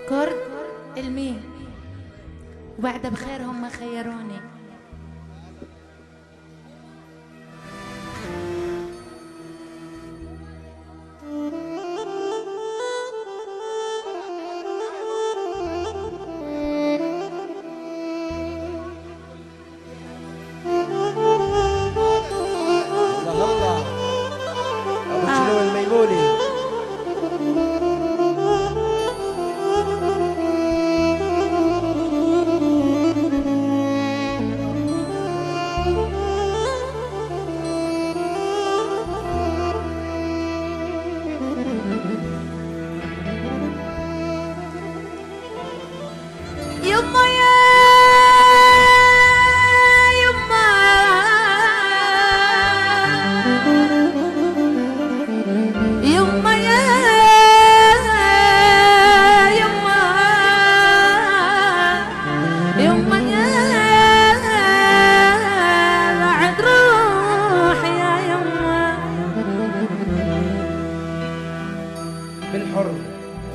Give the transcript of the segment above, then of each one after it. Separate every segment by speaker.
Speaker 1: كرد الميم وبعدها بخير هم خيروني.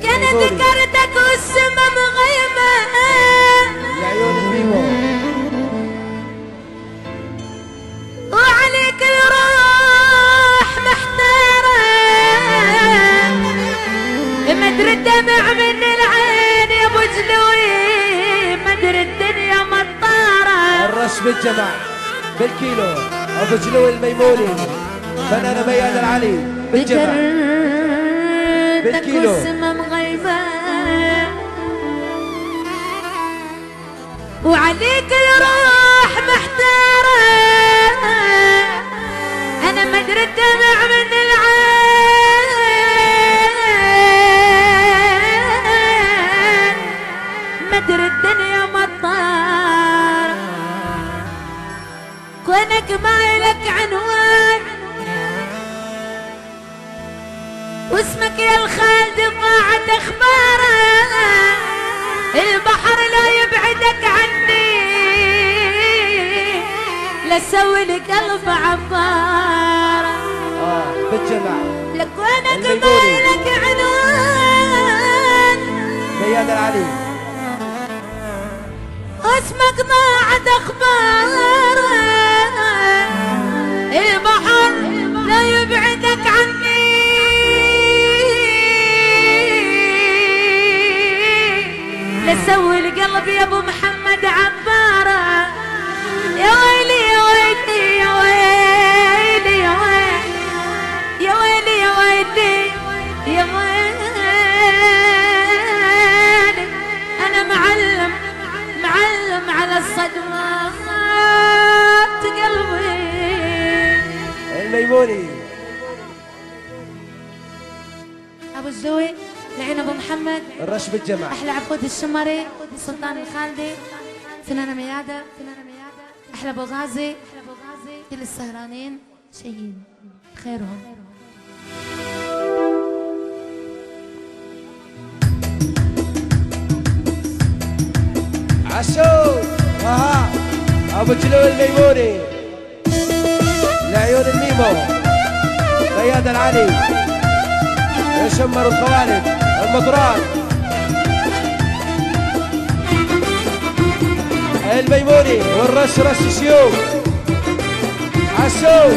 Speaker 2: كان ذكرتك والسما مغيمة
Speaker 3: العيون الميمو
Speaker 2: وعليك الروح محتارة مدري الدمع من العين يا ابو جلوي مدري الدنيا مطارة.
Speaker 3: الرش بالجمع بالكيلو ابو جلوي الميموني فنانة ميادة العلي بالجمع بالكيلو
Speaker 2: والسما مغيبة وعليك الروح محتارة أنا مدري الدمع من العين مدري الدنيا مطار كونك ما لك عنوان واسمك يا الخالد ضاعت اخباره البحر لا يبعدك عني لسوي لك قلب عباره
Speaker 3: بالجمع
Speaker 2: لك وينك ما لك عنوان
Speaker 3: ميادة العلي
Speaker 2: واسمك ضاعت اخباره البحر لا يبعدك عني لسوي القلب يا ابو محمد عباره يا ويلي يا ويلي يا ويلي يا ويلي يا ويلي يا ويلي يا ويلي انا معلم على الصدمات قلبي
Speaker 3: الميموني
Speaker 1: ابو الزوي لعين ابو محمد
Speaker 3: الرش بالجمع
Speaker 1: احلى عبود الشمري سلطان الخالدي فنانة ميادة احلى ابو غازي كل السهرانين شيين خيرهم.
Speaker 3: عشو اها ابو جلول الميموني لعيون الميمو ميادة العلي يشمر الخوالد المطران الميموني والرش رش شيوخ عشو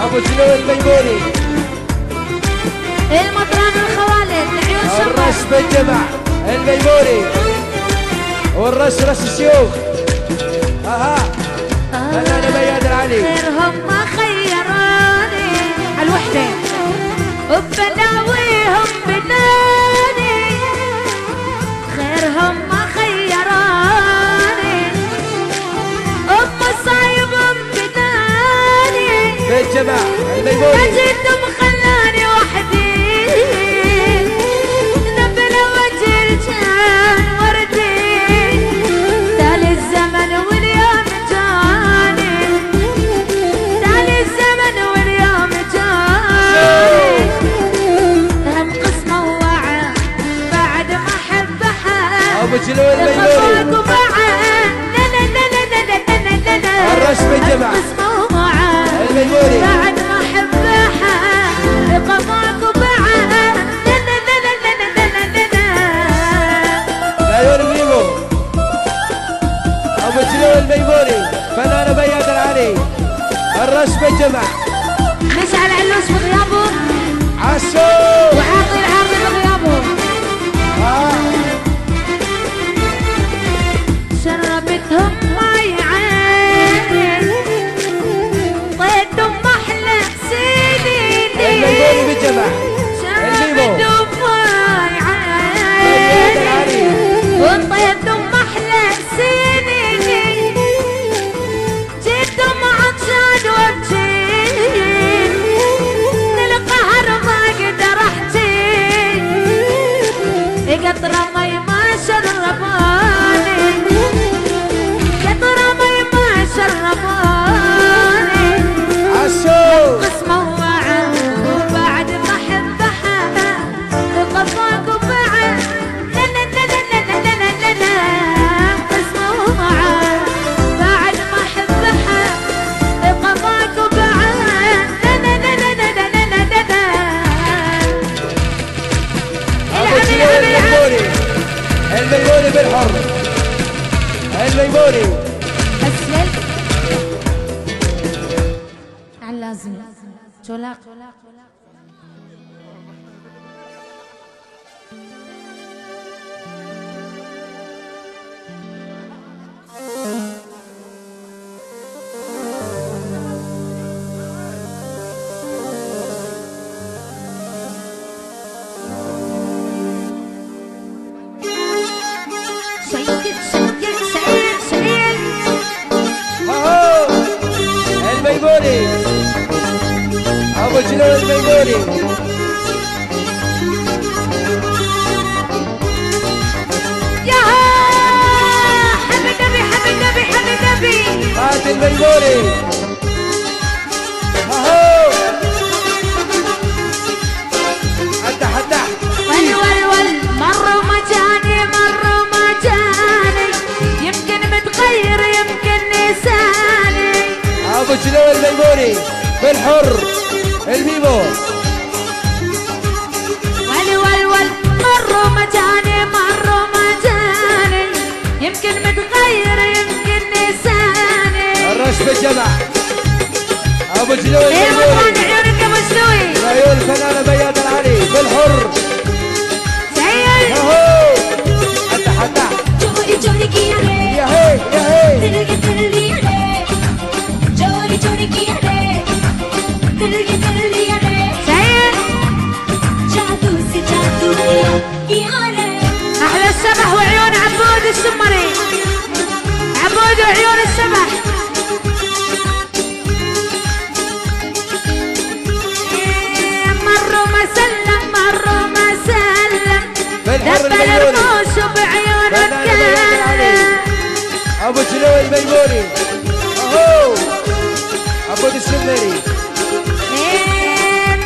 Speaker 3: ابو جلول الميموني
Speaker 2: المطران الخوالد لعيون شمر
Speaker 3: الرش بالجمع الميموني والرش رش الشيوخ اها فنانة ميادة العلي
Speaker 2: خيرهم ما خيروني عالوحدة وبناويهم بناني خيرهم ما خيروني بمصايبهم بناني
Speaker 3: بالجمع الميموني
Speaker 2: أجدهم خلاني وحدي نبلة وجه الجان وردي تالي الزمن واليوم جاني
Speaker 3: بالجمع الميمو ميادة العلي
Speaker 2: وطيت ام احلى سنين جيت ام عطشان وابجين للقهر ما اقدر احجين قطره مي ما شرباني قطره مي ما شرباني
Speaker 3: عشو
Speaker 2: قسمه وعد وبعد ما احبها قفاك وبعد لا لا لا لا لا لا لا لا قسمه وعد بعد ما احبها قفاك وبعد لا لا لا لا لا لا لا لا لا
Speaker 3: ابو جلال الميموني الميموني بالحر الميموني
Speaker 1: اسفل على لازم جولاق
Speaker 2: سيد سيد سيد سيد
Speaker 3: اهو الميموني ابو جلال الميموني
Speaker 2: يا حبيب نبي حبيب نبي حبيب نبي
Speaker 3: هات الميموني اهو حتى
Speaker 2: ول ول ول مروا ما جاني مروا ما جاني يمكن متغير يمكن نساني
Speaker 3: ابو جلال الميموني بالحر الميمو
Speaker 2: ول ول ول مروا ما جاني مروا ما جاني يمكن متغير يمكن نساني
Speaker 3: الرش بالجمع ابو جلال
Speaker 2: ايه مطران
Speaker 3: الميموني
Speaker 2: عيونك يا مشلوي
Speaker 3: عيون الفنانة ميادة العلي بالحر
Speaker 2: سيد
Speaker 3: اهو حتى
Speaker 2: جوري جوري किया रे
Speaker 3: يا هي يا هي
Speaker 2: दिल के दिल लिया रे चोरी चोरी किया रे दिल के दिल लिया रे जादू से जादू किया रे احلى السبح وعيون عبود السمري عبود وعيون السبح مروا ما سلم مروا ما سلم
Speaker 3: بالحر
Speaker 2: دبل
Speaker 3: الميموني
Speaker 2: رموش بعيون
Speaker 3: فنانة ميادة العلي
Speaker 2: الكلام
Speaker 3: ابو جلال الميموني اهو ابو السمري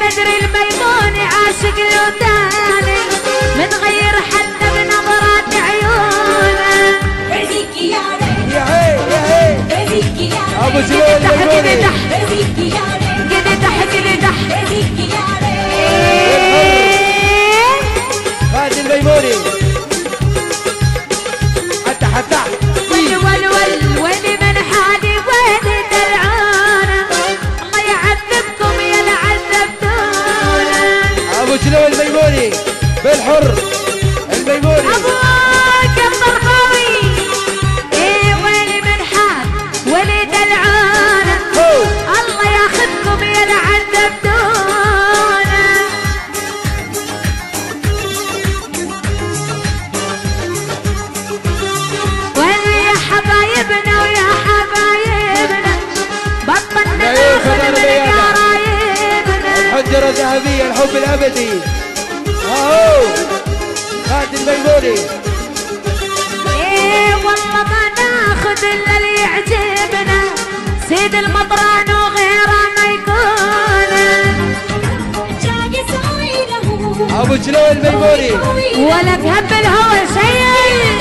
Speaker 2: مدري الميموني عاشق له تاني متغير حتى بنظرات عيونه
Speaker 3: يا هي يا هي ابو جلال الميموني هات الميموني حتى
Speaker 2: ولي من حالي وين دلعانه الله يعذبكم يا العذبتونا
Speaker 3: ابو جلال الميموني بالحر الميموني
Speaker 2: ابوك الطرقاوي ايه ويلي من حال ولي دلعانه
Speaker 3: هو
Speaker 2: الله ياخذكم يا العذبتونا ويا حبايبنا ويا حبايبنا بطلنا
Speaker 3: عيون
Speaker 2: ناخذ
Speaker 3: فنانة
Speaker 2: من
Speaker 3: ميادة.
Speaker 2: قرايبنا
Speaker 3: الحجرة الذهبية الحب الابدي اهو هات الميموني
Speaker 2: ايه والله ما ناخذ الا اللي يعجبنا سيد المطران وغيره ما يكون
Speaker 3: ابو جلال الميموني
Speaker 2: ولا تهب الهوى شيء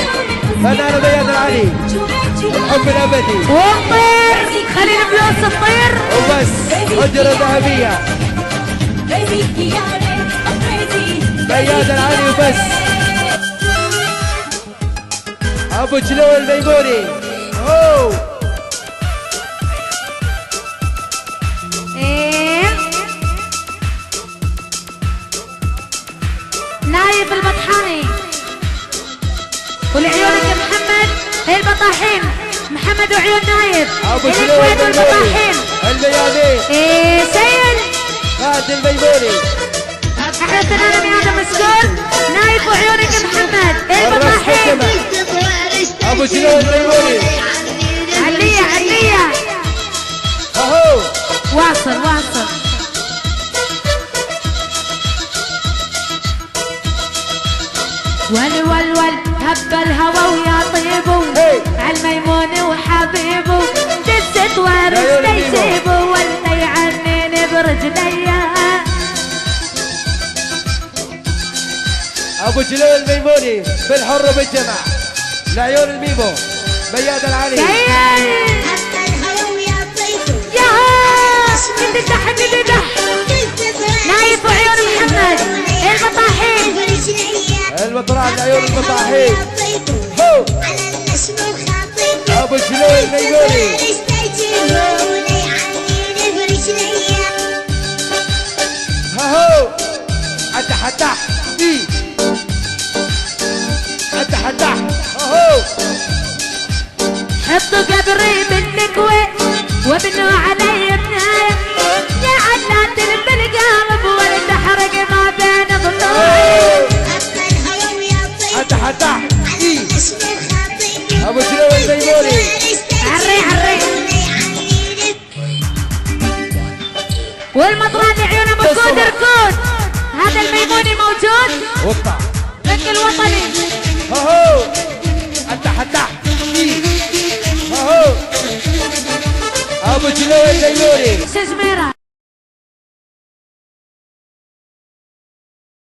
Speaker 3: فنانة ميادة العلي الحب الابدي
Speaker 2: والطير خلينا بلوس الطير
Speaker 3: وبس حجرة ذهبية ميادة العلي وبس ابو جلال الميموني اوه
Speaker 2: ايه نايف البطحاني والعيونك يا محمد هي البطاحين محمد وعيون نايف
Speaker 3: ابو
Speaker 2: الإخوان
Speaker 3: جلال
Speaker 2: والبطاحين
Speaker 3: الميموني الميادين
Speaker 2: ايه سيل
Speaker 3: هات الميموني
Speaker 2: الفنانة ميادة مسكون نايف وعيونك محمد
Speaker 3: الرش في
Speaker 2: البطاحين
Speaker 3: الجمع ابو جلول الميموني
Speaker 2: علية علية
Speaker 3: اهو
Speaker 2: واصل واصل ول ول ول هب الهوى ويا طيبو عالميمون وحبيبو دست وارث يجيبو ولا يعنيني برجليا
Speaker 3: ابو جلول الميموني بالحر وبالجمع لعيون الميمو مياد العلي
Speaker 2: نايف وعيون محمد البطاحين
Speaker 3: المطران لعيون البطاحين هو ابو جلول الميموني هو اتحدح دي اتحدح هو
Speaker 2: حطوا قبري بالنكوة وابنوا علي بناية يا علات بالقلب ولا تحرق ما بين ضلوعي
Speaker 3: اتحدح دي ابو جلول الميموني
Speaker 2: عري عري والمطران عيونه مكود ركود هذا الميموني موجود
Speaker 3: وقطع
Speaker 2: لك الوطني
Speaker 3: هو اتحدح دي هو ابو جلول الميموني
Speaker 2: سزميرة